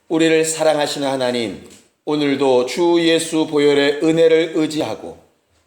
우리를 사랑하시는 하나님, 오늘도 주 예수 보혈의 은혜를 의지하고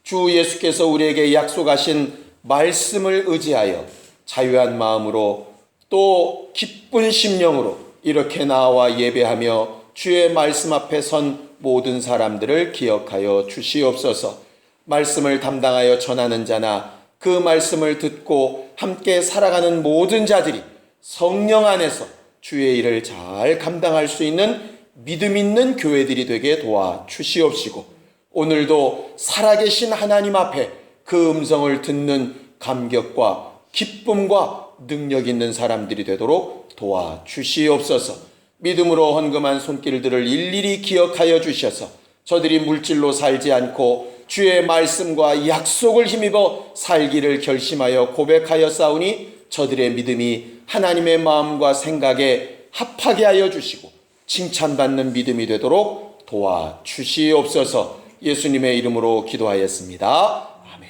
주 예수께서 우리에게 약속하신 말씀을 의지하여 자유한 마음으로 또 기쁜 심령으로 이렇게 나와 예배하며 주의 말씀 앞에 선 모든 사람들을 기억하여 주시옵소서. 말씀을 담당하여 전하는 자나 그 말씀을 듣고 함께 살아가는 모든 자들이 성령 안에서 주의 일을 잘 감당할 수 있는 믿음 있는 교회들이 되게 도와 주시옵시고, 오늘도 살아계신 하나님 앞에 그 음성을 듣는 감격과 기쁨과 능력 있는 사람들이 되도록 도와 주시옵소서. 믿음으로 헌금한 손길들을 일일이 기억하여 주셔서 저들이 물질로 살지 않고 주의 말씀과 약속을 힘입어 살기를 결심하여 고백하여 싸우니 저들의 믿음이 하나님의 마음과 생각에 합하게 하여 주시고 칭찬받는 믿음이 되도록 도와 주시옵소서. 예수님의 이름으로 기도하였습니다. 아멘.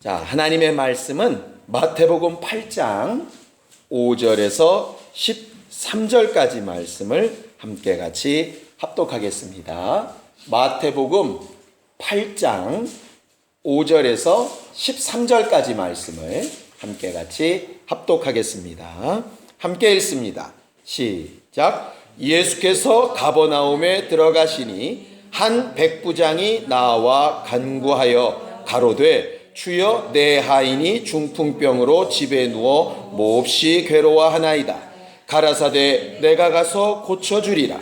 자, 하나님의 말씀은 마태복음 8장 5절에서 13절까지 말씀을 함께 같이 합독하겠습니다. 마태복음 8장 5절에서 13절까지 말씀을 함께 같이 합독하겠습니다. 함께 읽습니다. 시작. 예수께서 가버나움에 들어가시니 한 백부장이 나와 간구하여 가로되 주여, 내 하인이 중풍병으로 집에 누워 몹시 괴로워하나이다. 가라사대 내가 가서 고쳐주리라.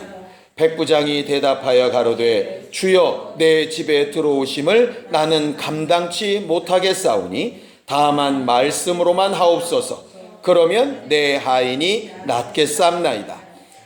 백부장이 대답하여 가로되 주여, 내 집에 들어오심을 나는 감당치 못하겠사오니 다만 말씀으로만 하옵소서. 그러면 내 하인이 낫겠삼나이다.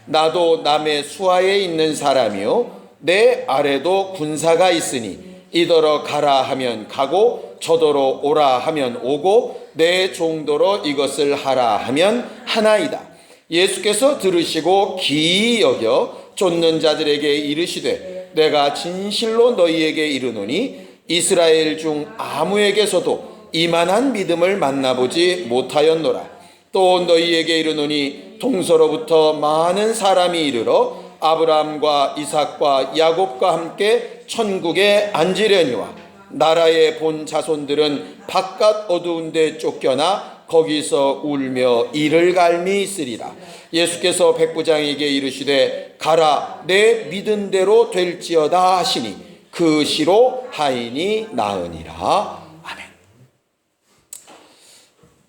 나도 남의 수하에 있는 사람이요 내 아래도 군사가 있으니 이더러 가라 하면 가고 저더러 오라 하면 오고 내 종도로 이것을 하라 하면 하나이다. 예수께서 들으시고 기이 여겨 쫓는 자들에게 이르시되 내가 진실로 너희에게 이르노니 이스라엘 중 아무에게서도 이만한 믿음을 만나보지 못하였노라. 또 너희에게 이르노니 동서로부터 많은 사람이 이르러 아브라함과 이삭과 야곱과 함께 천국에 앉으려니와 나라의 본 자손들은 바깥 어두운 데 쫓겨나 거기서 울며 이를 갈미 있으리라. 예수께서 백부장에게 이르시되 가라, 내 믿은 대로 될지어다 하시니 그 시로 하인이 나으니라. 아멘.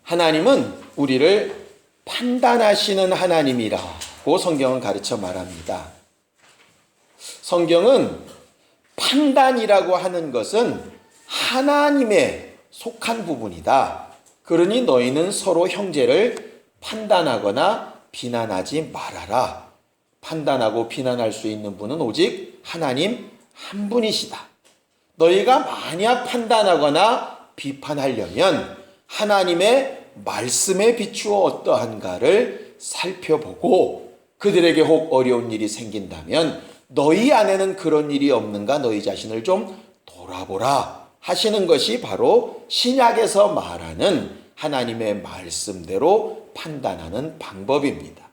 하나님은 우리를 판단하시는 하나님이라고 성경은 가르쳐 말합니다. 성경은 판단이라고 하는 것은 하나님에 속한 부분이다. 그러니 너희는 서로 형제를 판단하거나 비난하지 말아라. 판단하고 비난할 수 있는 분은 오직 하나님 한 분이시다. 너희가 만약 판단하거나 비판하려면 하나님의 말씀에 비추어 어떠한가를 살펴보고 그들에게 혹 어려운 일이 생긴다면 너희 안에는 그런 일이 없는가 너희 자신을 좀 돌아보라 하시는 것이 바로 신약에서 말하는 하나님의 말씀대로 판단하는 방법입니다.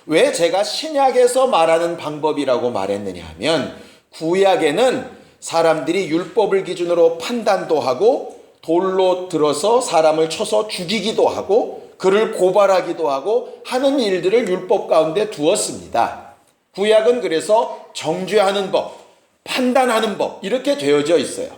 왜 제가 신약에서 말하는 방법이라고 말했느냐 하면 구약에는 사람들이 율법을 기준으로 판단도 하고 돌로 들어서 사람을 쳐서 죽이기도 하고 그를 고발하기도 하고 하는 일들을 율법 가운데 두었습니다. 구약은 그래서 정죄하는 법, 판단하는 법 이렇게 되어져 있어요.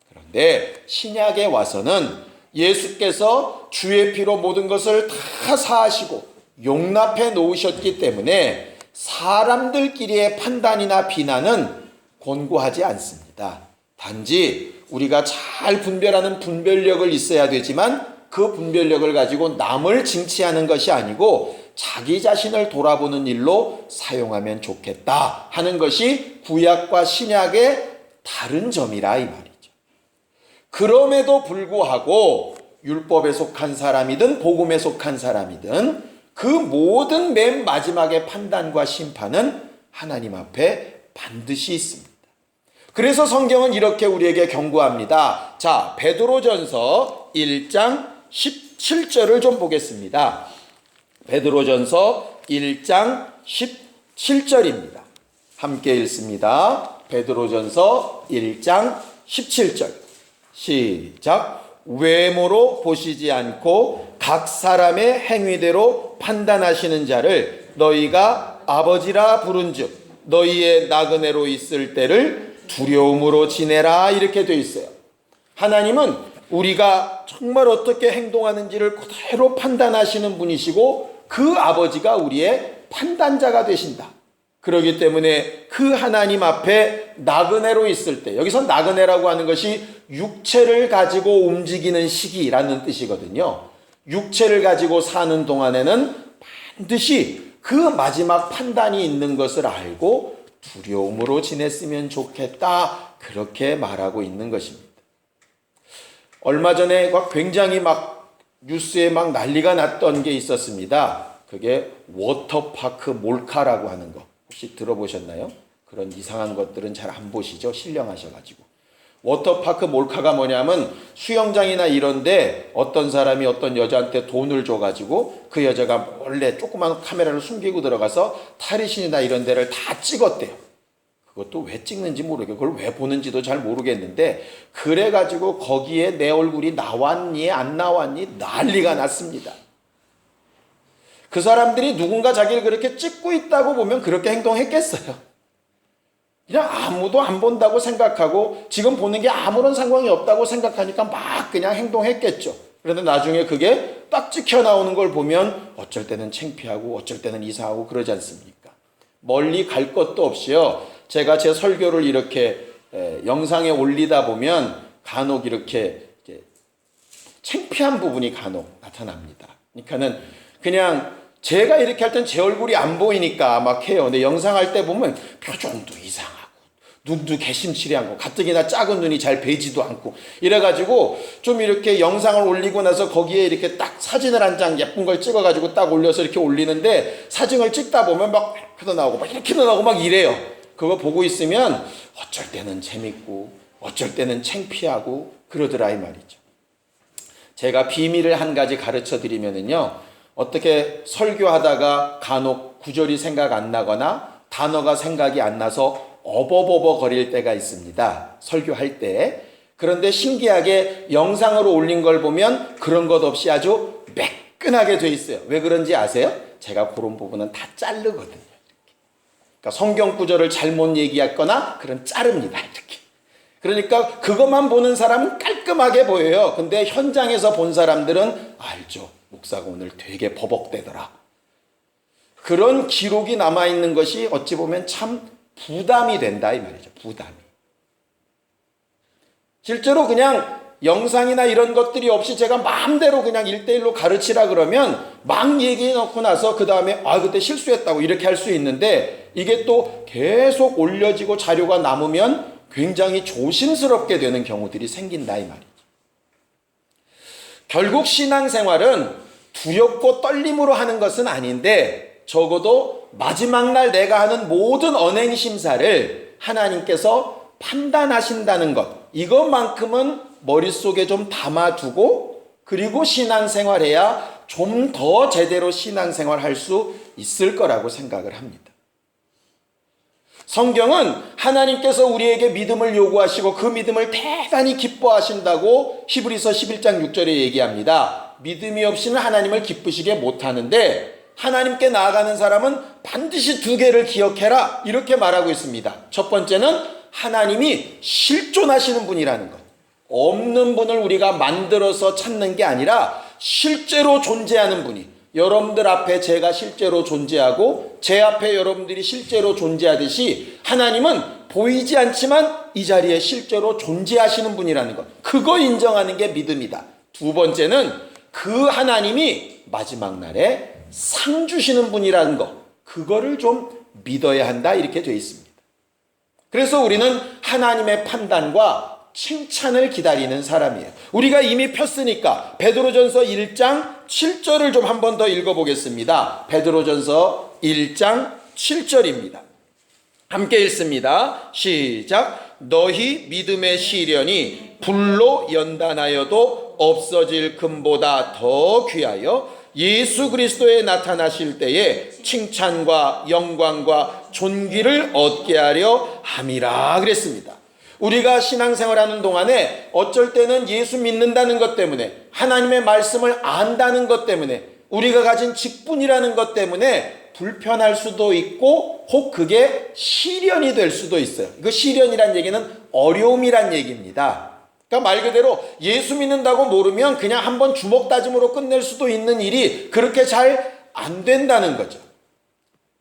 그런데 신약에 와서는 예수께서 주의 피로 모든 것을 다 사하시고 용납해 놓으셨기 때문에 사람들끼리의 판단이나 비난은 권고하지 않습니다. 단지 우리가 잘 분별하는 분별력을 있어야 되지만 그 분별력을 가지고 남을 징치하는 것이 아니고 자기 자신을 돌아보는 일로 사용하면 좋겠다 하는 것이 구약과 신약의 다른 점이라 이 말이죠. 그럼에도 불구하고 율법에 속한 사람이든 복음에 속한 사람이든 그 모든 맨 마지막의 판단과 심판은 하나님 앞에 반드시 있습니다. 그래서 성경은 이렇게 우리에게 경고합니다. 자, 베드로전서 1장 17절을 좀 보겠습니다. 베드로전서 1장 17절입니다. 함께 읽습니다. 베드로전서 1장 17절. 시작. 외모로 보시지 않고 각 사람의 행위대로 판단하시는 자를 너희가 아버지라 부른즉 너희의 나그네로 있을 때를 두려움으로 지내라, 이렇게 돼 있어요. 하나님은 우리가 정말 어떻게 행동하는지를 그대로 판단하시는 분이시고 그 아버지가 우리의 판단자가 되신다. 그렇기 때문에 그 하나님 앞에 나그네로 있을 때, 여기서 나그네라고 하는 것이 육체를 가지고 움직이는 시기라는 뜻이거든요. 육체를 가지고 사는 동안에는 반드시 그 마지막 판단이 있는 것을 알고 두려움으로 지냈으면 좋겠다, 그렇게 말하고 있는 것입니다. 얼마 전에 굉장히 뉴스에 난리가 났던 게 있었습니다. 그게 워터파크 몰카라고 하는 거 혹시 들어보셨나요? 그런 이상한 것들은 잘 안 보시죠? 신령하셔가지고. 워터파크 몰카가 뭐냐면 수영장이나 이런데 어떤 사람이 어떤 여자한테 돈을 줘가지고 그 여자가 원래 조그만 카메라를 숨기고 들어가서 탈의실이나 이런 데를 다 찍었대요. 그것도 왜 찍는지 모르겠고 그걸 왜 보는지도 잘 모르겠는데, 그래가지고 거기에 내 얼굴이 나왔니 안 나왔니 난리가 났습니다. 그 사람들이 누군가 자기를 그렇게 찍고 있다고 보면 그렇게 행동했겠어요? 그냥 아무도 안 본다고 생각하고 지금 보는 게 아무런 상관이 없다고 생각하니까 막 그냥 행동했겠죠. 그런데 나중에 그게 딱 찍혀 나오는 걸 보면 어쩔 때는 창피하고 어쩔 때는 이상하고 그러지 않습니까? 멀리 갈 것도 없이요. 제가 제 설교를 이렇게 영상에 올리다 보면 간혹 이렇게 창피한 부분이 간혹 나타납니다. 그러니까는 그냥 제가 이렇게 할 땐 제 얼굴이 안 보이니까 막 해요. 근데 영상 할 때 보면 표정도 이상하고 눈도 개심치레한 거, 가뜩이나 작은 눈이 잘 배지도 않고 이래가지고 좀 이렇게 영상을 올리고 나서 거기에 이렇게 딱 사진을 한 장 예쁜 걸 찍어가지고 딱 올려서 이렇게 올리는데 사진을 찍다 보면 막 이렇게도 나오고 막 이렇게도 나오고 막 이래요. 그거 보고 있으면 어쩔 때는 재밌고 어쩔 때는 창피하고 그러더라 이 말이죠. 제가 비밀을 한 가지 가르쳐 드리면은요, 어떻게 설교하다가 간혹 구절이 생각 안 나거나 단어가 생각이 안 나서 어버버버 거릴 때가 있습니다. 설교할 때. 그런데 신기하게 영상으로 올린 걸 보면 그런 것 없이 아주 매끈하게 돼 있어요. 왜 그런지 아세요? 제가 그런 부분은 다 자르거든요. 그러니까 성경 구절을 잘못 얘기했거나 그럼 자릅니다. 이렇게. 그러니까 그것만 보는 사람은 깔끔하게 보여요. 근데 현장에서 본 사람들은 알죠. 목사가 오늘 되게 버벅대더라. 그런 기록이 남아있는 것이 어찌 보면 참 부담이 된다 이 말이죠. 부담이. 실제로 그냥 영상이나 이런 것들이 없이 제가 마음대로 그냥 1대1로 가르치라 그러면 막 얘기해 놓고 나서 그 다음에 그때 실수했다고 이렇게 할 수 있는데, 이게 또 계속 올려지고 자료가 남으면 굉장히 조심스럽게 되는 경우들이 생긴다 이 말이죠. 결국 신앙생활은 두렵고 떨림으로 하는 것은 아닌데, 적어도 마지막 날 내가 하는 모든 언행심사를 하나님께서 판단하신다는 것, 이것만큼은 머릿속에 좀 담아두고 그리고 신앙생활해야 좀 더 제대로 신앙생활할 수 있을 거라고 생각을 합니다. 성경은 하나님께서 우리에게 믿음을 요구하시고 그 믿음을 대단히 기뻐하신다고 히브리서 11장 6절에 얘기합니다. 믿음이 없이는 하나님을 기쁘시게 못하는데 하나님께 나아가는 사람은 반드시 두 개를 기억해라, 이렇게 말하고 있습니다. 첫 번째는 하나님이 실존하시는 분이라는 것. 없는 분을 우리가 만들어서 찾는 게 아니라 실제로 존재하는 분이, 여러분들 앞에 제가 실제로 존재하고 제 앞에 여러분들이 실제로 존재하듯이 하나님은 보이지 않지만 이 자리에 실제로 존재하시는 분이라는 것, 그거 인정하는 게 믿음이다. 두 번째는 그 하나님이 마지막 날에 상 주시는 분이라는 것, 그거를 좀 믿어야 한다, 이렇게 되어 있습니다. 그래서 우리는 하나님의 판단과 칭찬을 기다리는 사람이에요. 우리가 이미 폈으니까 베드로전서 1장 7절을 좀 한 번 더 읽어보겠습니다. 베드로전서 1장 7절입니다. 함께 읽습니다. 시작. 너희 믿음의 시련이 불로 연단하여도 없어질 금보다 더 귀하여 예수 그리스도에 나타나실 때에 칭찬과 영광과 존귀를 얻게 하려 함이라 그랬습니다. 우리가 신앙생활하는 동안에 어쩔 때는 예수 믿는다는 것 때문에, 하나님의 말씀을 안다는 것 때문에, 우리가 가진 직분이라는 것 때문에 불편할 수도 있고, 혹 그게 시련이 될 수도 있어요. 그 시련이란 얘기는 어려움이란 얘기입니다. 그러니까 말 그대로 예수 믿는다고 모르면 그냥 한번 주먹 다짐으로 끝낼 수도 있는 일이 그렇게 잘 안 된다는 거죠.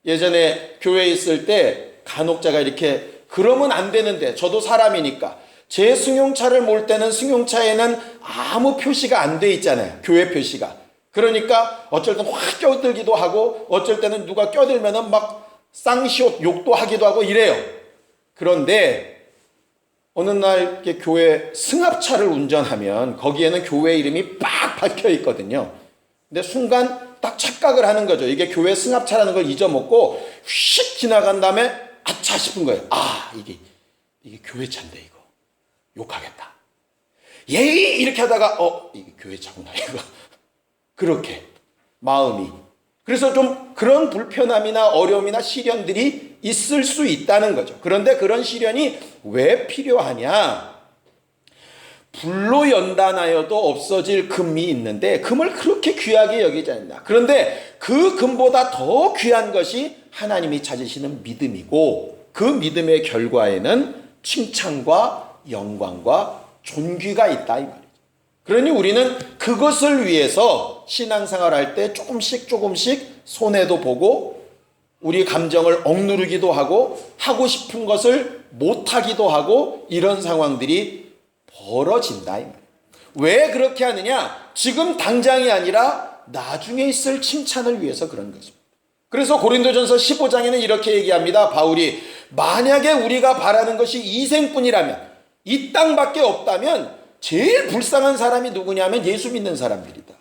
예전에 교회에 있을 때 간혹자가 이렇게, 그러면 안 되는데, 저도 사람이니까 제 승용차를 몰 때는 승용차에는 아무 표시가 안 돼 있잖아요. 교회 표시가. 그러니까 어쩔 때는 확 껴들기도 하고, 어쩔 때는 누가 껴들면은 막 쌍시옷 욕도 하기도 하고 이래요. 그런데 어느 날 이렇게 교회 승합차를 운전하면 거기에는 교회 이름이 빡 박혀 있거든요. 근데 순간 딱 착각을 하는 거죠. 이게 교회 승합차라는 걸 잊어먹고 휙 지나간 다음에 아차 싶은 거예요. 아, 이게 교회 차인데 이거 욕하겠다. 예의 이렇게 하다가 이게 교회 차구나 이거. 그렇게 마음이. 그래서 좀 그런 불편함이나 어려움이나 시련들이 있을 수 있다는 거죠. 그런데 그런 시련이 왜 필요하냐? 불로 연단하여도 없어질 금이 있는데 금을 그렇게 귀하게 여기지 않나. 그런데 그 금보다 더 귀한 것이 하나님이 찾으시는 믿음이고, 그 믿음의 결과에는 칭찬과 영광과 존귀가 있다 이 말이죠. 그러니 우리는 그것을 위해서 신앙생활할 때 조금씩 손해도 보고, 우리 감정을 억누르기도 하고, 하고 싶은 것을 못하기도 하고, 이런 상황들이 벌어진다 이 말이에요. 왜 그렇게 하느냐? 지금 당장이 아니라 나중에 있을 칭찬을 위해서 그런 것입니다. 그래서 고린도전서 15장에는 이렇게 얘기합니다. 바울이, 만약에 우리가 바라는 것이 이 생뿐이라면, 이 땅밖에 없다면 제일 불쌍한 사람이 누구냐면 예수 믿는 사람들이다.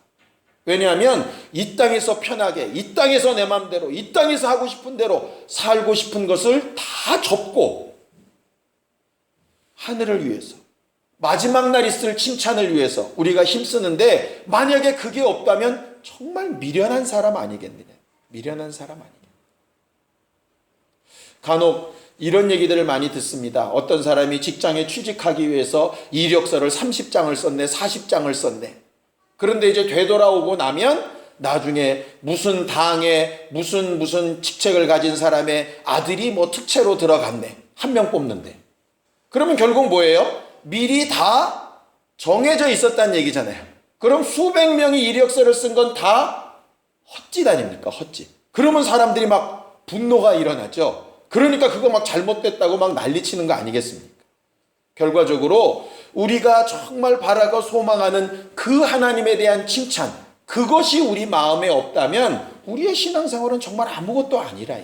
왜냐하면 이 땅에서 편하게, 이 땅에서 내 마음대로, 이 땅에서 하고 싶은 대로 살고 싶은 것을 다 접고 하늘을 위해서, 마지막 날 있을 칭찬을 위해서 우리가 힘쓰는데, 만약에 그게 없다면 정말 미련한 사람 아니겠느냐. 미련한 사람 아니겠느냐. 간혹 이런 얘기들을 많이 듣습니다. 어떤 사람이 직장에 취직하기 위해서 이력서를 30장을 썼네, 40장을 썼네. 그런데 이제 되돌아오고 나면 나중에 무슨 당에 무슨 직책을 가진 사람의 아들이 뭐 특채로 들어갔네. 한 명 뽑는데. 그러면 결국 뭐예요? 미리 다 정해져 있었다는 얘기잖아요. 그럼 수백 명이 이력서를 쓴 건 다 헛짓 아닙니까? 헛짓. 그러면 사람들이 막 분노가 일어나죠. 그러니까 그거 막 잘못됐다고 막 난리치는 거 아니겠습니까? 결과적으로 우리가 정말 바라고 소망하는 그 하나님에 대한 칭찬, 그것이 우리 마음에 없다면 우리의 신앙생활은 정말 아무것도 아니라.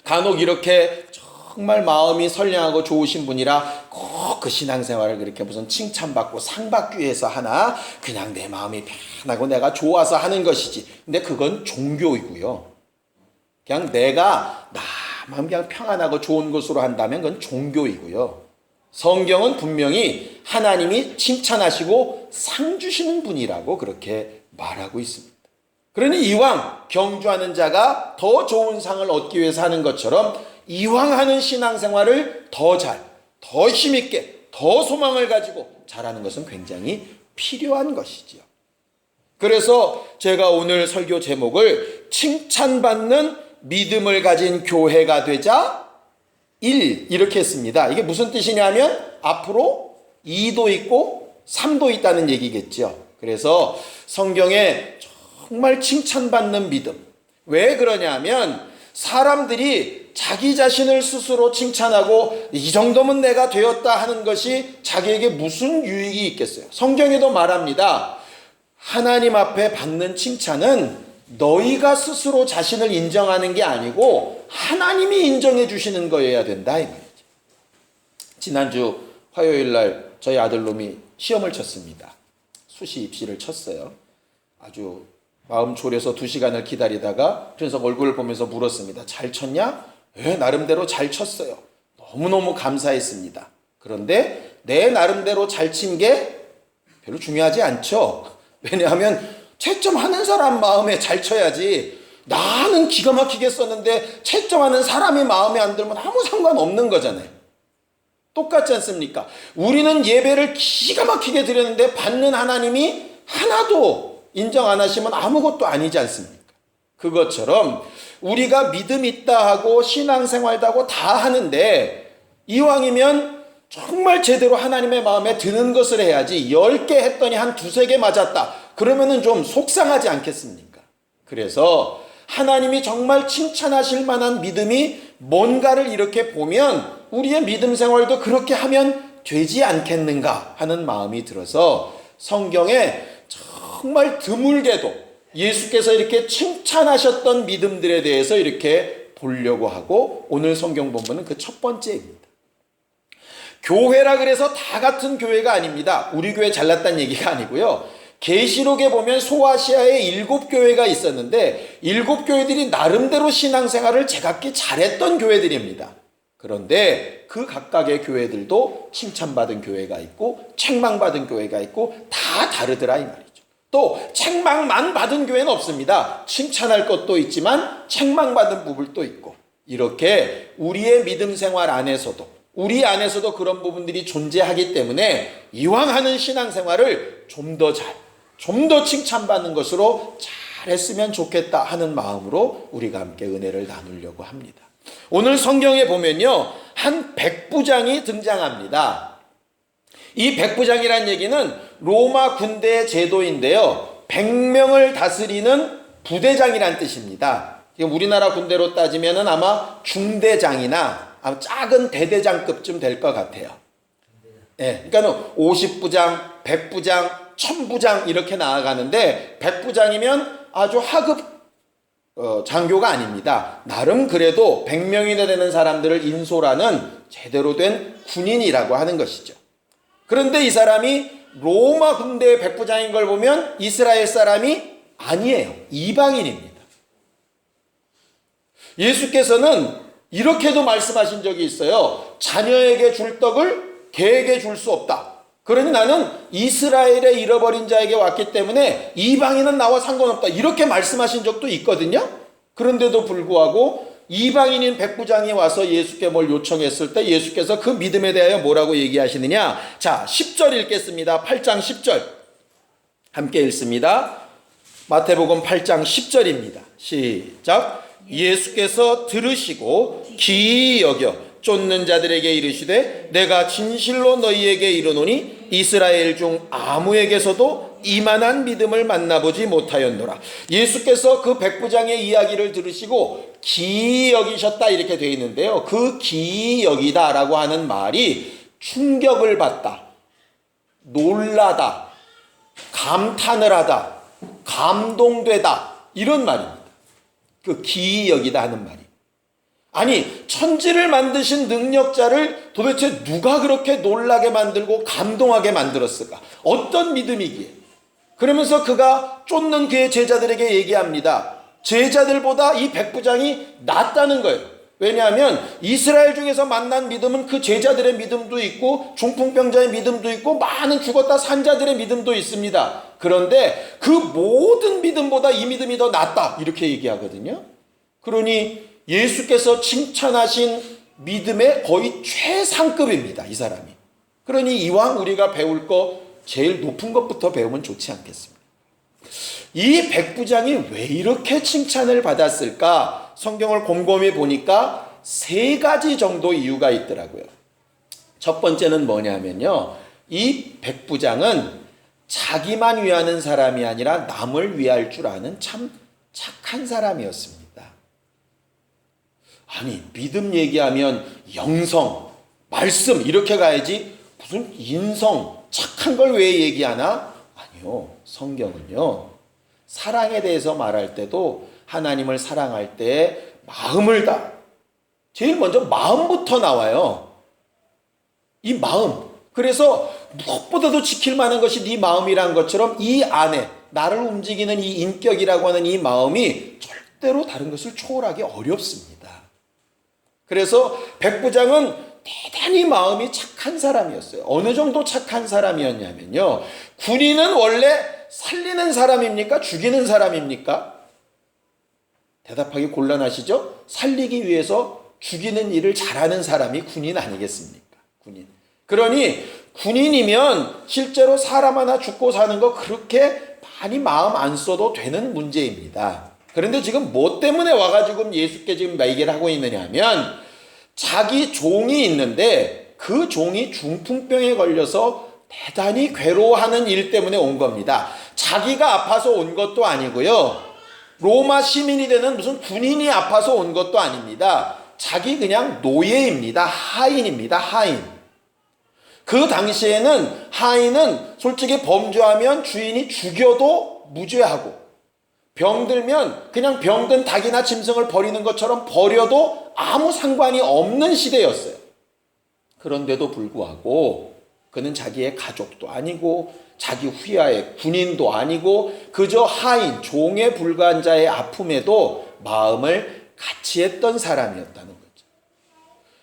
간혹 이렇게 정말 마음이 선량하고 좋으신 분이라 꼭 그 신앙생활을 그렇게 무슨 칭찬받고 상 받기 위해서 하나, 그냥 내 마음이 편하고 내가 좋아서 하는 것이지. 근데 그건 종교이고요. 그냥 내가 나만 그냥 평안하고 좋은 것으로 한다면 그건 종교이고요. 성경은 분명히 하나님이 칭찬하시고 상 주시는 분이라고 그렇게 말하고 있습니다. 그러니 이왕 경주하는 자가 더 좋은 상을 얻기 위해서 하는 것처럼, 이왕 하는 신앙생활을 더 힘있게, 더 소망을 가지고 잘하는 것은 굉장히 필요한 것이지요. 그래서 제가 오늘 설교 제목을 칭찬받는 믿음을 가진 교회가 되자 1 이렇게 했습니다. 이게 무슨 뜻이냐면 앞으로 2도 있고 3도 있다는 얘기겠죠. 그래서 성경에 정말 칭찬받는 믿음. 왜 그러냐면 사람들이 자기 자신을 스스로 칭찬하고 이 정도면 내가 되었다 하는 것이 자기에게 무슨 유익이 있겠어요. 성경에도 말합니다. 하나님 앞에 받는 칭찬은 너희가 스스로 자신을 인정하는 게 아니고 하나님이 인정해 주시는 거여야 된다 이 말이죠. 지난주 화요일 날 저희 아들놈이 시험을 쳤습니다. 수시 입시를 쳤어요. 아주 마음 졸여서 2시간을 기다리다가 그래서 얼굴을 보면서 물었습니다. 잘 쳤냐? 네, 나름대로 잘 쳤어요. 너무너무 감사했습니다. 그런데 내 나름대로 잘 친 게 별로 중요하지 않죠. 왜냐하면 채점하는 사람 마음에 잘 쳐야지. 나는 기가 막히게 썼는데 채점하는 사람이 마음에 안 들면 아무 상관없는 거잖아요. 똑같지 않습니까? 우리는 예배를 기가 막히게 드렸는데 받는 하나님이 하나도 인정 안 하시면 아무것도 아니지 않습니까? 그것처럼 우리가 믿음 있다 하고 신앙생활도 하고 다 하는데 이왕이면 정말 제대로 하나님의 마음에 드는 것을 해야지. 10개 했더니 한 2-3개 맞았다. 그러면은 좀 속상하지 않겠습니까? 그래서 하나님이 정말 칭찬하실 만한 믿음이 뭔가를 이렇게 보면 우리의 믿음 생활도 그렇게 하면 되지 않겠는가 하는 마음이 들어서 성경에 정말 드물게도 예수께서 이렇게 칭찬하셨던 믿음들에 대해서 이렇게 보려고 하고 오늘 성경 본문은 그 첫 번째입니다. 교회라 그래서 다 같은 교회가 아닙니다. 우리 교회 잘났다는 얘기가 아니고요. 계시록에 보면 소아시아에 7교회가 있었는데 7교회들이 나름대로 신앙생활을 제각기 잘했던 교회들입니다. 그런데 그 각각의 교회들도 칭찬받은 교회가 있고 책망받은 교회가 있고 다 다르더라 이 말이죠. 또 책망만 받은 교회는 없습니다. 칭찬할 것도 있지만 책망받은 부분도 있고 이렇게 우리의 믿음 생활 안에서도 우리 안에서도 그런 부분들이 존재하기 때문에 이왕 하는 신앙생활을 좀 더 칭찬받는 것으로 잘했으면 좋겠다 하는 마음으로 우리가 함께 은혜를 나누려고 합니다. 오늘 성경에 보면요, 한 백부장이 등장합니다. 이 백부장이란 얘기는 로마 군대의 제도인데요, 100명을 다스리는 부대장이란 뜻입니다. 우리나라 군대로 따지면 아마 중대장이나 작은 대대장급쯤 될 것 같아요. 예, 그러니까 50부장, 100부장, 1000부장 이렇게 나아가는데 100부장이면 아주 하급 장교가 아닙니다. 나름 그래도 100명이나 되는 사람들을 인솔하는 제대로 된 군인이라고 하는 것이죠. 그런데 이 사람이 로마 군대의 백부장인 걸 보면 이스라엘 사람이 아니에요. 이방인입니다. 예수께서는 이렇게도 말씀하신 적이 있어요. 자녀에게 줄 떡을 개에게 줄 수 없다. 그러니 나는 이스라엘의 잃어버린 자에게 왔기 때문에 이방인은 나와 상관없다. 이렇게 말씀하신 적도 있거든요. 그런데도 불구하고 이방인인 백부장이 와서 예수께 뭘 요청했을 때 예수께서 그 믿음에 대하여 뭐라고 얘기하시느냐. 자, 10절 읽겠습니다. 8장 10절 함께 읽습니다. 마태복음 8장 10절입니다. 시작. 예수께서 들으시고 기이 여겨 쫓는 자들에게 이르시되 내가 진실로 너희에게 이르노니 이스라엘 중 아무에게서도 이만한 믿음을 만나보지 못하였노라. 예수께서 그 백부장의 이야기를 들으시고 기이 여기셨다 이렇게 되어 있는데요, 그 기이 여기다 라고 하는 말이 충격을 받다, 놀라다, 감탄을 하다, 감동되다 이런 말입니다. 그 기이 여기다 하는 말이. 아니, 천지를 만드신 능력자를 도대체 누가 그렇게 놀라게 만들고 감동하게 만들었을까? 어떤 믿음이기에? 그러면서 그가 쫓는 그의 제자들에게 얘기합니다. 제자들보다 이 백부장이 낫다는 거예요. 왜냐하면 이스라엘 중에서 만난 믿음은 그 제자들의 믿음도 있고 중풍병자의 믿음도 있고 많은 죽었다 산 자들의 믿음도 있습니다. 그런데 그 모든 믿음보다 이 믿음이 더 낫다 이렇게 얘기하거든요. 그러니 예수께서 칭찬하신 믿음의 거의 최상급입니다, 이 사람이. 그러니 이왕 우리가 배울 거 제일 높은 것부터 배우면 좋지 않겠습니까? 이 백부장이 왜 이렇게 칭찬을 받았을까? 성경을 곰곰이 보니까 3가지 정도 이유가 있더라고요. 첫 번째는 뭐냐면요, 이 백부장은 자기만 위하는 사람이 아니라 남을 위할 줄 아는 참 착한 사람이었습니다. 아니, 믿음 얘기하면 영성, 말씀 이렇게 가야지 무슨 인성, 착한 걸 왜 얘기하나? 아니요, 성경은요, 사랑에 대해서 말할 때도 하나님을 사랑할 때 마음을 다, 제일 먼저 마음부터 나와요. 이 마음. 그래서 무엇보다도 지킬 만한 것이 네 마음이란 것처럼 이 안에 나를 움직이는 이 인격이라고 하는 이 마음이 절대로 다른 것을 초월하기 어렵습니다. 그래서 백부장은 대단히 마음이 착한 사람이었어요. 어느 정도 착한 사람이었냐면요, 군인은 원래 살리는 사람입니까? 죽이는 사람입니까? 대답하기 곤란하시죠? 살리기 위해서 죽이는 일을 잘하는 사람이 군인 아니겠습니까? 군인. 그러니 군인이면 실제로 사람 하나 죽고 사는 거 그렇게 많이 마음 안 써도 되는 문제입니다. 그런데 지금 뭐 때문에 와가지고 예수께 지금 얘기를 하고 있느냐 하면 자기 종이 있는데 그 종이 중풍병에 걸려서 대단히 괴로워하는 일 때문에 온 겁니다. 자기가 아파서 온 것도 아니고요. 로마 시민이 되는 무슨 군인이 아파서 온 것도 아닙니다. 자기 그냥 노예입니다. 하인입니다. 하인. 그 당시에는 하인은 솔직히 범죄하면 주인이 죽여도 무죄하고 병들면 그냥 병든 닭이나 짐승을 버리는 것처럼 버려도 아무 상관이 없는 시대였어요. 그런데도 불구하고 그는 자기의 가족도 아니고 자기 휘하의 군인도 아니고 그저 하인, 종에 불과한 자의 아픔에도 마음을 같이 했던 사람이었다는 거죠.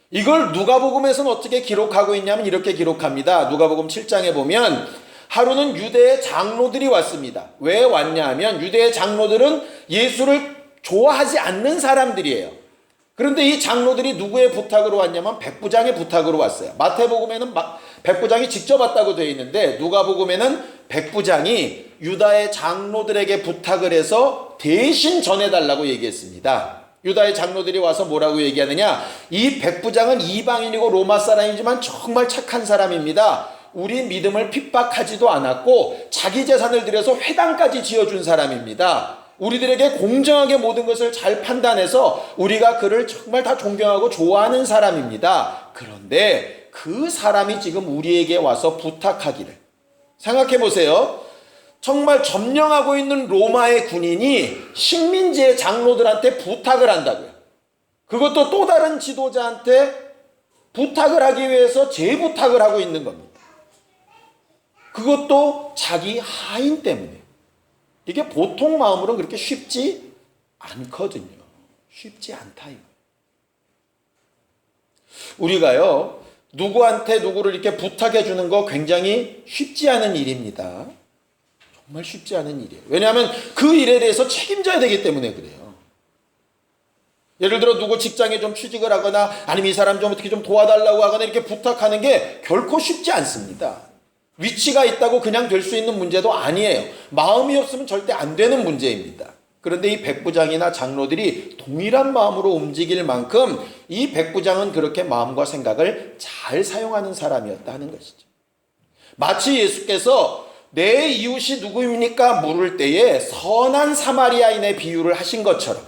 이걸 누가복음에서는 어떻게 기록하고 있냐면 이렇게 기록합니다. 누가복음 7장에 보면 하루는 유대의 장로들이 왔습니다. 왜 왔냐 하면 유대의 장로들은 예수를 좋아하지 않는 사람들이에요. 그런데 이 장로들이 누구의 부탁으로 왔냐면 백부장의 부탁으로 왔어요. 마태복음에는 백부장이 직접 왔다고 되어 있는데 누가복음에는 백부장이 유다의 장로들에게 부탁을 해서 대신 전해달라고 얘기했습니다. 유다의 장로들이 와서 뭐라고 얘기하느냐? 이 백부장은 이방인이고 로마 사람이지만 정말 착한 사람입니다. 우리 믿음을 핍박하지도 않았고 자기 재산을 들여서 회당까지 지어준 사람입니다. 우리들에게 공정하게 모든 것을 잘 판단해서 우리가 그를 정말 다 존경하고 좋아하는 사람입니다. 그런데 그 사람이 지금 우리에게 와서 부탁하기를. 생각해 보세요. 정말 점령하고 있는 로마의 군인이 식민지의 장로들한테 부탁을 한다고요. 그것도 또 다른 지도자한테 부탁을 하기 위해서 재부탁을 하고 있는 겁니다. 그것도 자기 하인 때문에. 이게 보통 마음으로는 그렇게 쉽지 않거든요. 쉽지 않다 이거. 우리가요 누구한테 누구를 이렇게 부탁해 주는 거 굉장히 쉽지 않은 일입니다. 정말 쉽지 않은 일이에요. 왜냐하면 그 일에 대해서 책임져야 되기 때문에 그래요. 예를 들어 누구 직장에 좀 취직을 하거나 아니면 이 사람 좀 어떻게 좀 도와달라고 하거나 이렇게 부탁하는 게 결코 쉽지 않습니다. 위치가 있다고 그냥 될 수 있는 문제도 아니에요. 마음이 없으면 절대 안 되는 문제입니다. 그런데 이 백부장이나 장로들이 동일한 마음으로 움직일 만큼 이 백부장은 그렇게 마음과 생각을 잘 사용하는 사람이었다 하는 것이죠. 마치 예수께서 내 이웃이 누구입니까? 물을 때에 선한 사마리아인의 비유를 하신 것처럼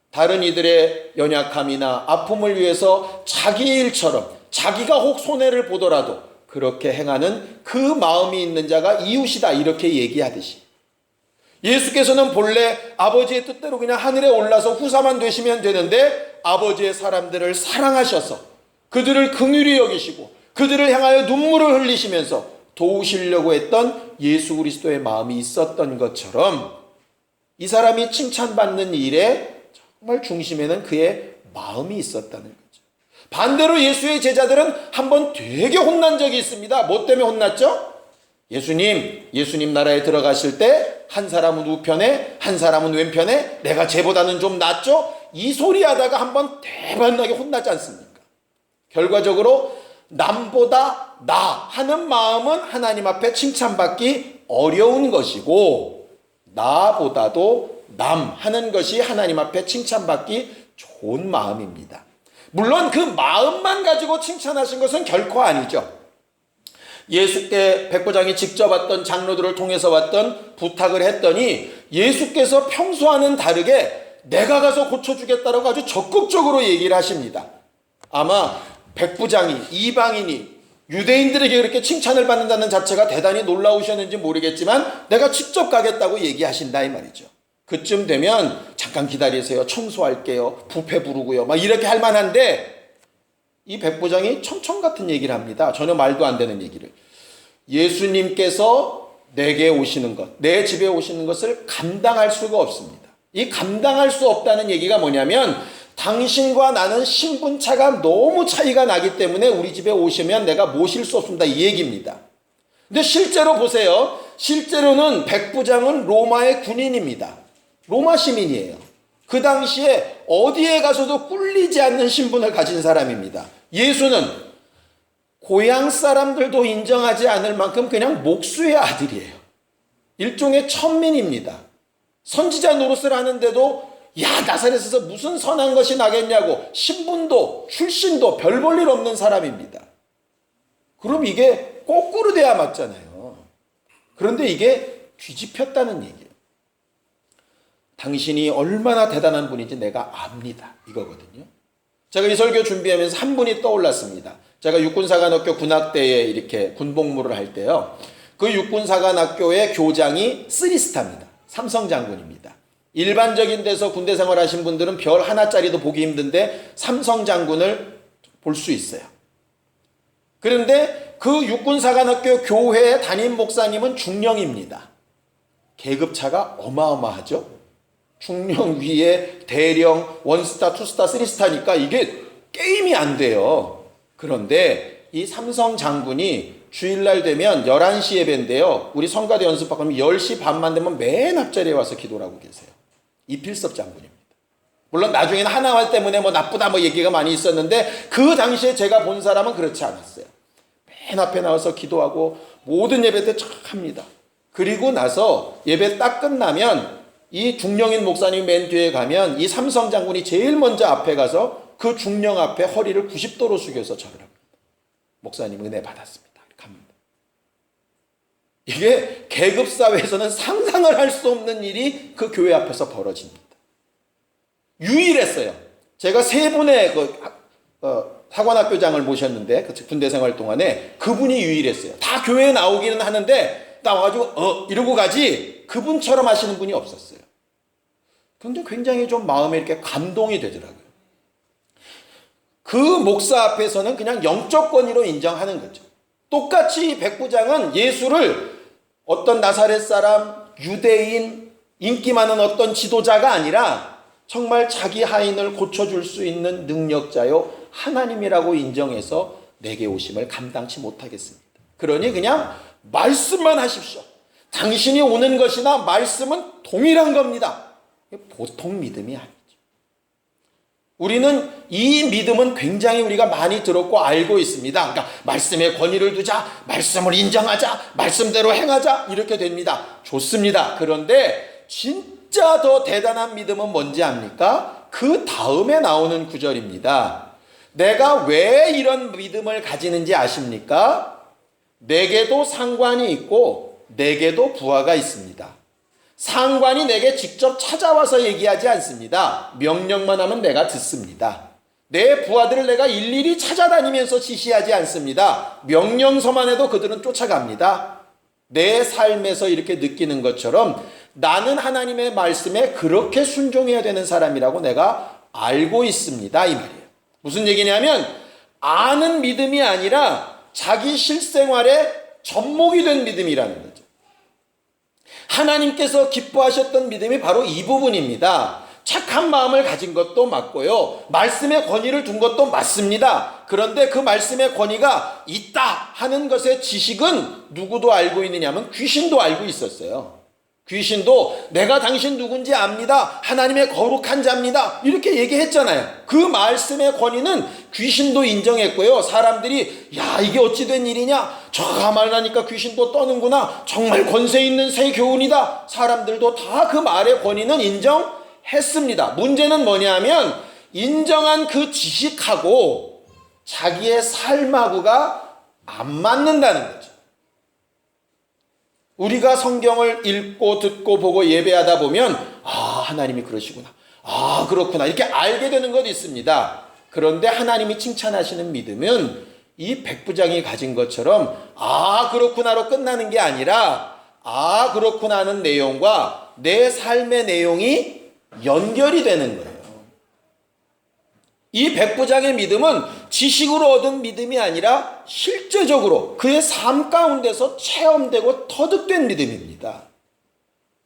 다른 이들의 연약함이나 아픔을 위해서 자기 일처럼 자기가 혹 손해를 보더라도 그렇게 행하는 그 마음이 있는 자가 이웃이다 이렇게 얘기하듯이 예수께서는 본래 아버지의 뜻대로 그냥 하늘에 올라서 후사만 되시면 되는데 아버지의 사람들을 사랑하셔서 그들을 긍휼히 여기시고 그들을 향하여 눈물을 흘리시면서 도우시려고 했던 예수 그리스도의 마음이 있었던 것처럼 이 사람이 칭찬받는 일에 정말 중심에는 그의 마음이 있었다는 거죠. 반대로 예수의 제자들은 한번 되게 혼난 적이 있습니다. 뭐 때문에 혼났죠? 예수님 나라에 들어가실 때 한 사람은 우편에 한 사람은 왼편에 내가 쟤보다는 좀 낫죠? 이 소리 하다가 한번 대반나게 혼나지 않습니까? 결과적으로 남보다 나 하는 마음은 하나님 앞에 칭찬받기 어려운 것이고 나보다도 남 하는 것이 하나님 앞에 칭찬받기 좋은 마음입니다. 물론 그 마음만 가지고 칭찬하신 것은 결코 아니죠. 예수께 백부장이 직접 왔던 장로들을 통해서 왔던 부탁을 했더니 예수께서 평소와는 다르게 내가 가서 고쳐주겠다라고 아주 적극적으로 얘기를 하십니다. 아마 백부장이 이방인이 유대인들에게 그렇게 칭찬을 받는다는 자체가 대단히 놀라우셨는지 모르겠지만 내가 직접 가겠다고 얘기하신다 이 말이죠. 그쯤 되면 잠깐 기다리세요. 청소할게요. 부패 부르고요. 막 이렇게 할 만한데 이 백부장이 첨청 같은 얘기를 합니다. 전혀 말도 안 되는 얘기를. 예수님께서 내게 오시는 것, 내 집에 오시는 것을 감당할 수가 없습니다. 이 감당할 수 없다는 얘기가 뭐냐면 당신과 나는 신분차가 너무 차이가 나기 때문에 우리 집에 오시면 내가 모실 수 없습니다. 이 얘기입니다. 근데 실제로 보세요. 실제로는 백부장은 로마의 군인입니다. 로마 시민이에요. 그 당시에 어디에 가서도 꿀리지 않는 신분을 가진 사람입니다. 예수는 고향 사람들도 인정하지 않을 만큼 그냥 목수의 아들이에요. 일종의 천민입니다. 선지자 노릇을 하는데도 야, 나사렛에서 무슨 선한 것이 나겠냐고 신분도 출신도 별 볼 일 없는 사람입니다. 그럼 이게 거꾸로 돼야 맞잖아요. 그런데 이게 뒤집혔다는 얘기예요. 당신이 얼마나 대단한 분인지 내가 압니다. 이거거든요. 제가 이 설교 준비하면서 한 분이 떠올랐습니다. 제가 육군사관학교 군악대에 이렇게 군복무를 할 때요. 그 육군사관학교의 교장이 쓰리스타입니다. 삼성 장군입니다. 일반적인 데서 군대 생활하신 분들은 별 하나짜리도 보기 힘든데 삼성 장군을 볼 수 있어요. 그런데 그 육군사관학교 교회 담임 목사님은 중령입니다. 계급차가 어마어마하죠. 중령 위에 대령, 원스타, 투스타, 쓰리스타니까 이게 게임이 안 돼요. 그런데 이 삼성 장군이 주일날 되면 11시 예배인데요. 우리 성가대 연습하고 10시 반만 되면 맨 앞자리에 와서 기도를 하고 계세요. 이필섭 장군입니다. 물론 나중에는 하나활 때문에 뭐 나쁘다 뭐 얘기가 많이 있었는데 그 당시에 제가 본 사람은 그렇지 않았어요. 맨 앞에 나와서 기도하고 모든 예배 때 쫙 합니다. 그리고 나서 예배 딱 끝나면 이 중령인 목사님 맨 뒤에 가면 이 삼성 장군이 제일 먼저 앞에 가서 그 중령 앞에 허리를 90도로 숙여서 절을 합니다. 목사님 은혜 받았습니다. 갑니다. 이게 계급사회에서는 상상을 할 수 없는 일이 그 교회 앞에서 벌어집니다. 유일했어요. 제가 세 분의 사관학교장을 모셨는데 그 군대 생활 동안에 그분이 유일했어요. 다 교회에 나오기는 하는데 나와가지고 이러고 가지 그분처럼 하시는 분이 없었어요. 근데 굉장히 좀 마음에 이렇게 감동이 되더라고요. 그 목사 앞에서는 그냥 영적 권위로 인정하는 거죠. 똑같이 백부장은 예수를 어떤 나사렛 사람, 유대인, 인기 많은 어떤 지도자가 아니라 정말 자기 하인을 고쳐줄 수 있는 능력자요 하나님이라고 인정해서 내게 오심을 감당치 못하겠습니다. 그러니 그냥 말씀만 하십시오. 당신이 오는 것이나 말씀은 동일한 겁니다. 보통 믿음이 아니죠. 우리는 이 믿음은 굉장히 우리가 많이 들었고 알고 있습니다. 그러니까 말씀에 권위를 두자, 말씀을 인정하자, 말씀대로 행하자 이렇게 됩니다. 좋습니다. 그런데 진짜 더 대단한 믿음은 뭔지 압니까? 그 다음에 나오는 구절입니다. 내가 왜 이런 믿음을 가지는지 아십니까? 내게도 상관이 있고 내게도 부하가 있습니다. 상관이 내게 직접 찾아와서 얘기하지 않습니다. 명령만 하면 내가 듣습니다. 내 부하들을 내가 일일이 찾아다니면서 지시하지 않습니다. 명령서만 해도 그들은 쫓아갑니다. 내 삶에서 이렇게 느끼는 것처럼 나는 하나님의 말씀에 그렇게 순종해야 되는 사람이라고 내가 알고 있습니다. 이 말이에요. 무슨 얘기냐면 아는 믿음이 아니라 자기 실생활에 접목이 된 믿음이라는 거죠. 하나님께서 기뻐하셨던 믿음이 바로 이 부분입니다. 착한 마음을 가진 것도 맞고요. 말씀의 권위를 둔 것도 맞습니다. 그런데 그 말씀의 권위가 있다 하는 것의 지식은 누구도 알고 있느냐면 귀신도 알고 있었어요. 귀신도 내가 당신 누군지 압니다. 하나님의 거룩한 자입니다. 이렇게 얘기했잖아요. 그 말씀의 권위는 귀신도 인정했고요. 사람들이 야 이게 어찌 된 일이냐. 저가 말하니까 귀신도 떠는구나. 정말 권세 있는 새 교훈이다. 사람들도 다 그 말의 권위는 인정했습니다. 문제는 뭐냐면 인정한 그 지식하고 자기의 삶하고가 안 맞는다는 거죠. 우리가 성경을 읽고 듣고 보고 예배하다 보면 하나님이 그러시구나. 그렇구나. 이렇게 알게 되는 것 있습니다. 그런데 하나님이 칭찬하시는 믿음은 이 백부장이 가진 것처럼 그렇구나로 끝나는 게 아니라 그렇구나 하는 내용과 내 삶의 내용이 연결이 되는 거예요. 이 백부장의 믿음은 지식으로 얻은 믿음이 아니라 실제적으로 그의 삶 가운데서 체험되고 터득된 믿음입니다.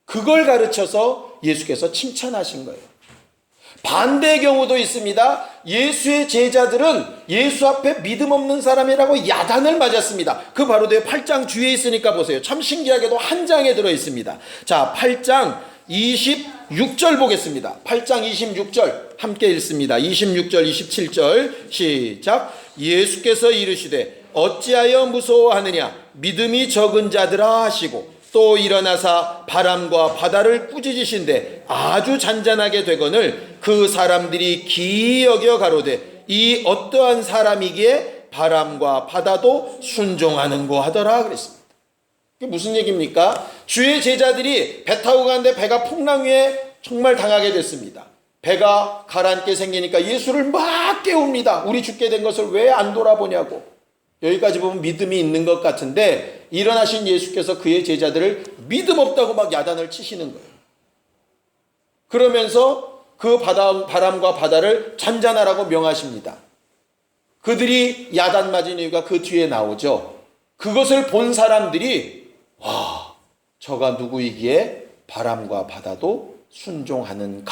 그걸 가르쳐서 예수께서 칭찬하신 거예요. 반대의 경우도 있습니다. 예수의 제자들은 예수 앞에 믿음 없는 사람이라고 야단을 맞았습니다. 그 바로 뒤에 8장 뒤에 있으니까 보세요. 참 신기하게도 한 장에 들어 있습니다. 자, 8장 26절 보겠습니다. 8장 26절 함께 읽습니다. 26절 27절 시작. 예수께서 이르시되 어찌하여 무서워하느냐 믿음이 적은 자들아 하시고 또 일어나사 바람과 바다를 꾸짖으신데 아주 잔잔하게 되거늘 그 사람들이 기이 여겨 가로되 이 어떠한 사람이기에 바람과 바다도 순종하는고 하더라 그랬습니다. 이게 무슨 얘기입니까? 주의 제자들이 배 타고 가는데 배가 풍랑 위에 정말 당하게 됐습니다. 배가 가라앉게 생기니까 예수를 막 깨웁니다. 우리 죽게 된 것을 왜 안 돌아보냐고. 여기까지 보면 믿음이 있는 것 같은데 일어나신 예수께서 그의 제자들을 믿음 없다고 막 야단을 치시는 거예요. 그러면서 그 바람과 바다를 잔잔하라고 명하십니다. 그들이 야단 맞은 이유가 그 뒤에 나오죠. 그것을 본 사람들이 와, 저가 누구이기에 바람과 바다도 순종하는가.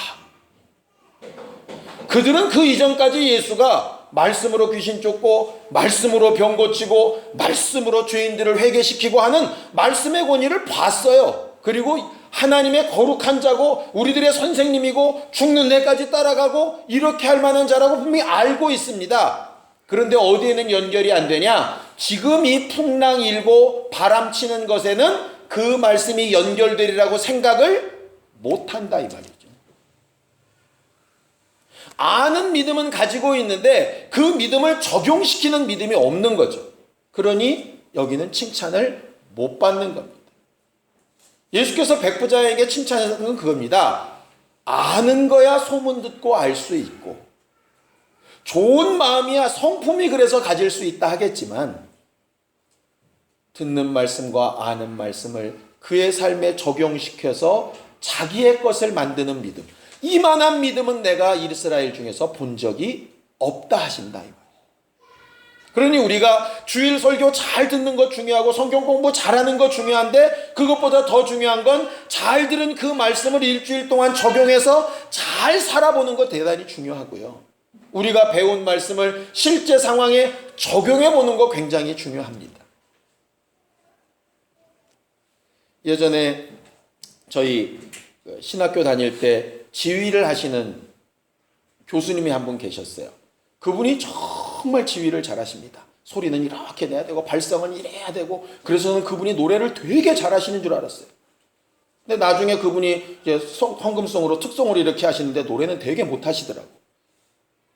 그들은 그 이전까지 예수가 말씀으로 귀신 쫓고 말씀으로 병 고치고 말씀으로 죄인들을 회개시키고 하는 말씀의 권위를 봤어요. 그리고 하나님의 거룩한 자고 우리들의 선생님이고 죽는 데까지 따라가고 이렇게 할 만한 자라고 분명히 알고 있습니다. 그런데 어디에는 연결이 안 되냐? 지금 이 풍랑 일고 바람 치는 것에는 그 말씀이 연결되리라고 생각을 못한다 이 말이죠. 아는 믿음은 가지고 있는데 그 믿음을 적용시키는 믿음이 없는 거죠. 그러니 여기는 칭찬을 못 받는 겁니다. 예수께서 백부자에게 칭찬하는 건 그겁니다. 아는 거야 소문 듣고 알 수 있고 좋은 마음이야 성품이 그래서 가질 수 있다 하겠지만 듣는 말씀과 아는 말씀을 그의 삶에 적용시켜서 자기의 것을 만드는 믿음, 이만한 믿음은 내가 이스라엘 중에서 본 적이 없다 하신다. 그러니 우리가 주일 설교 잘 듣는 것 중요하고 성경 공부 잘하는 것 중요한데 그것보다 더 중요한 건 잘 들은 그 말씀을 일주일 동안 적용해서 잘 살아보는 것 대단히 중요하고요. 우리가 배운 말씀을 실제 상황에 적용해 보는 거 굉장히 중요합니다. 예전에 저희 신학교 다닐 때 지휘를 하시는 교수님이 한 분 계셨어요. 그분이 정말 지휘를 잘하십니다. 소리는 이렇게 내야 되고 발성은 이래야 되고 그래서는 그분이 노래를 되게 잘하시는 줄 알았어요. 근데 나중에 그분이 이제 헌금송으로 특송을 이렇게 하시는데 노래는 되게 못하시더라고요.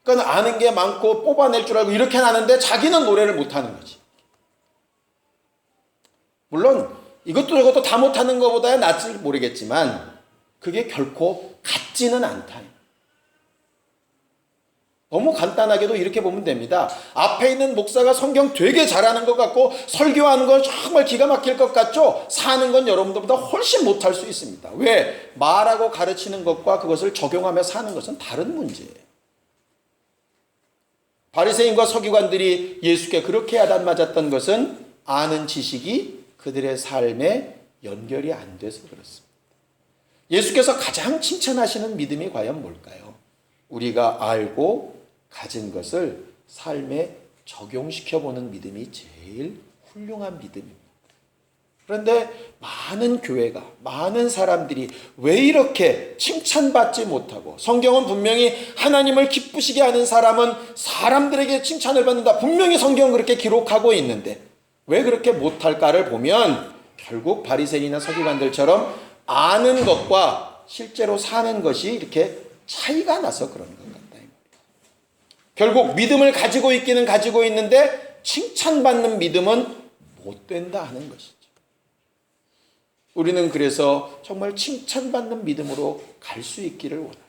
그러니까 아는 게 많고 뽑아낼 줄 알고 이렇게 하는데 자기는 노래를 못하는 거지. 물론 이것도 저것도 다 못하는 것보다야 낫지 모르겠지만 그게 결코 같지는 않다. 너무 간단하게도 이렇게 보면 됩니다. 앞에 있는 목사가 성경 되게 잘하는 것 같고 설교하는 건 정말 기가 막힐 것 같죠? 사는 건 여러분들보다 훨씬 못할 수 있습니다. 왜? 말하고 가르치는 것과 그것을 적용하며 사는 것은 다른 문제예요. 바리새인과 서기관들이 예수께 그렇게 야단 맞았던 것은 아는 지식이 그들의 삶에 연결이 안 돼서 그렇습니다. 예수께서 가장 칭찬하시는 믿음이 과연 뭘까요? 우리가 알고 가진 것을 삶에 적용시켜보는 믿음이 제일 훌륭한 믿음입니다. 그런데 많은 교회가, 많은 사람들이 왜 이렇게 칭찬받지 못하고 성경은 분명히 하나님을 기쁘시게 하는 사람은 사람들에게 칭찬을 받는다. 분명히 성경은 그렇게 기록하고 있는데 왜 그렇게 못할까를 보면 결국 바리새인이나 서기관들처럼 아는 것과 실제로 사는 것이 이렇게 차이가 나서 그런 것 같다. 결국 믿음을 가지고 있기는 가지고 있는데 칭찬받는 믿음은 못 된다 하는 것이죠. 우리는 그래서 정말 칭찬받는 믿음으로 갈 수 있기를 원합니다.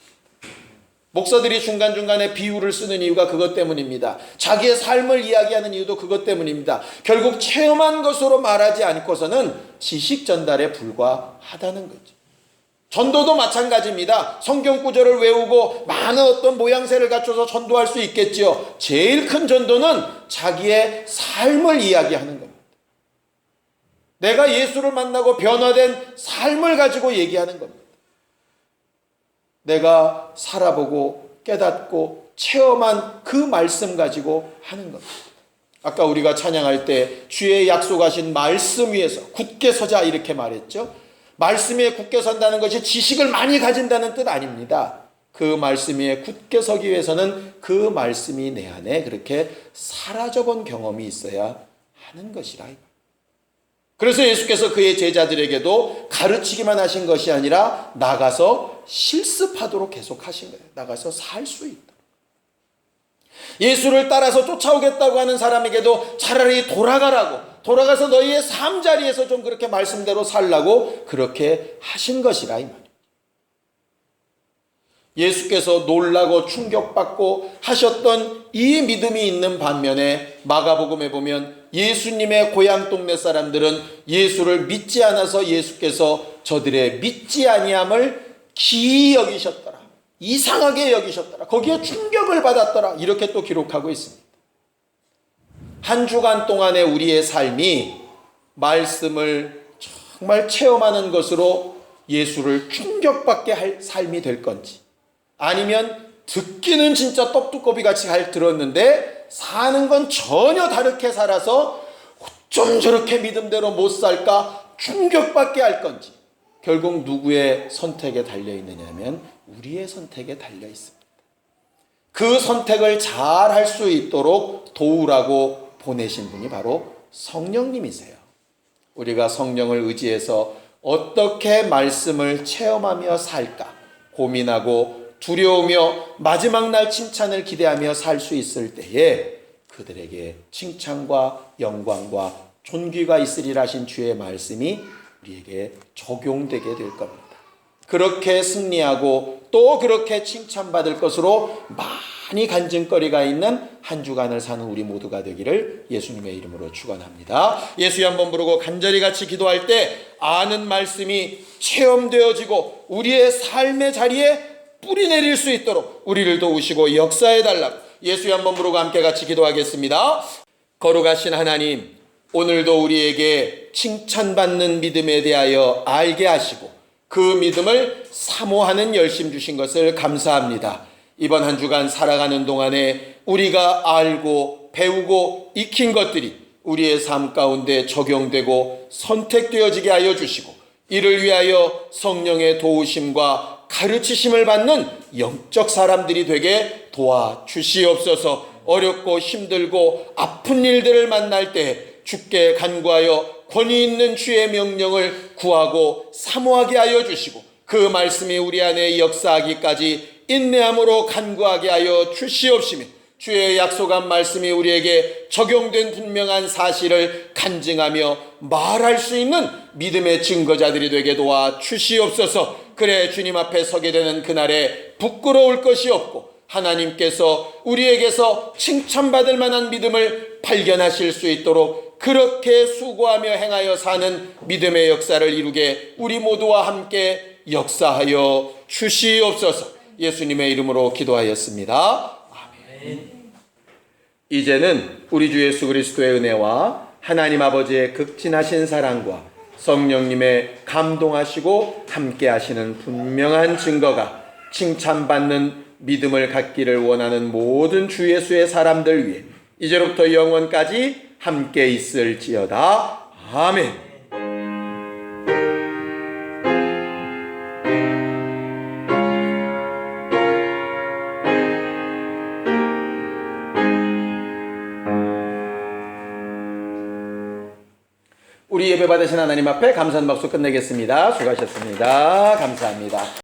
목사들이 중간중간에 비유를 쓰는 이유가 그것 때문입니다. 자기의 삶을 이야기하는 이유도 그것 때문입니다. 결국 체험한 것으로 말하지 않고서는 지식 전달에 불과하다는 거죠. 전도도 마찬가지입니다. 성경 구절을 외우고 많은 어떤 모양새를 갖춰서 전도할 수 있겠지요. 제일 큰 전도는 자기의 삶을 이야기하는 겁니다. 내가 예수를 만나고 변화된 삶을 가지고 얘기하는 겁니다. 내가 살아보고 깨닫고 체험한 그 말씀 가지고 하는 겁니다. 아까 우리가 찬양할 때 주의 약속하신 말씀 위에서 굳게 서자 이렇게 말했죠. 말씀 위에 굳게 선다는 것이 지식을 많이 가진다는 뜻 아닙니다. 그 말씀 위에 굳게 서기 위해서는 그 말씀이 내 안에 그렇게 사라져 본 경험이 있어야 하는 것이라. 그래서 예수께서 그의 제자들에게도 가르치기만 하신 것이 아니라 나가서 실습하도록 계속 하신 거예요. 나가서 살 수 있다. 예수를 따라서 쫓아오겠다고 하는 사람에게도 차라리 돌아가서 너희의 삶자리에서 좀 그렇게 말씀대로 살라고 그렇게 하신 것이라 이 말이에요. 예수께서 놀라고 충격받고 하셨던 이 믿음이 있는 반면에 마가복음에 보면 예수님의 고향 동네 사람들은 예수를 믿지 않아서 예수께서 저들의 믿지 아니함을 기이 여기셨더라. 이상하게 여기셨더라. 거기에 충격을 받았더라. 이렇게 또 기록하고 있습니다. 한 주간 동안의 우리의 삶이 말씀을 정말 체험하는 것으로 예수를 충격받게 할 삶이 될 건지, 아니면 듣기는 진짜 떡두꺼비같이 잘 들었는데 사는 건 전혀 다르게 살아서 좀 저렇게 믿음대로 못 살까 충격받게 할 건지, 결국 누구의 선택에 달려있느냐면 우리의 선택에 달려 있습니다. 그 선택을 잘 할 수 있도록 도우라고 보내신 분이 바로 성령님이세요. 우리가 성령을 의지해서 어떻게 말씀을 체험하며 살까 고민하고 두려우며 마지막 날 칭찬을 기대하며 살 수 있을 때에 그들에게 칭찬과 영광과 존귀가 있으리라 하신 주의 말씀이 우리에게 적용되게 될 겁니다. 그렇게 승리하고 또 그렇게 칭찬받을 것으로 많이 간증거리가 있는 한 주간을 사는 우리 모두가 되기를 예수님의 이름으로 축원합니다. 예수의 한번 부르고 간절히 같이 기도할 때 아는 말씀이 체험되어지고 우리의 삶의 자리에 뿌리 내릴 수 있도록 우리를 도우시고 역사해달라고 예수의 한번 부르고 함께 같이 기도하겠습니다. 거룩하신 하나님, 오늘도 우리에게 칭찬받는 믿음에 대하여 알게 하시고 그 믿음을 사모하는 열심 주신 것을 감사합니다. 이번 한 주간 살아가는 동안에 우리가 알고 배우고 익힌 것들이 우리의 삶 가운데 적용되고 선택되어지게 하여 주시고 이를 위하여 성령의 도우심과 가르치심을 받는 영적 사람들이 되게 도와주시옵소서. 어렵고 힘들고 아픈 일들을 만날 때 주께 간구하여 권위 있는 주의 명령을 구하고 사모하게 하여 주시고 그 말씀이 우리 안에 역사하기까지 인내함으로 간구하게 하여 주시옵시며 주의 약속한 말씀이 우리에게 적용된 분명한 사실을 간증하며 말할 수 있는 믿음의 증거자들이 되게 도와 주시옵소서. 그래 주님 앞에 서게 되는 그날에 부끄러울 것이 없고 하나님께서 우리에게서 칭찬받을 만한 믿음을 발견하실 수 있도록 그렇게 수고하며 행하여 사는 믿음의 역사를 이루게 우리 모두와 함께 역사하여 주시옵소서. 예수님의 이름으로 기도하였습니다. 아멘. 이제는 우리 주 예수 그리스도의 은혜와 하나님 아버지의 극진하신 사랑과 성령님의 감동하시고 함께 하시는 분명한 증거가 칭찬받는 믿음을 갖기를 원하는 모든 주 예수의 사람들 위해 이제로부터 영원까지 함께 있을지어다. 아멘. 우리 예배 받으신 하나님 앞에 감사하는 박수 끝내겠습니다. 수고하셨습니다. 감사합니다.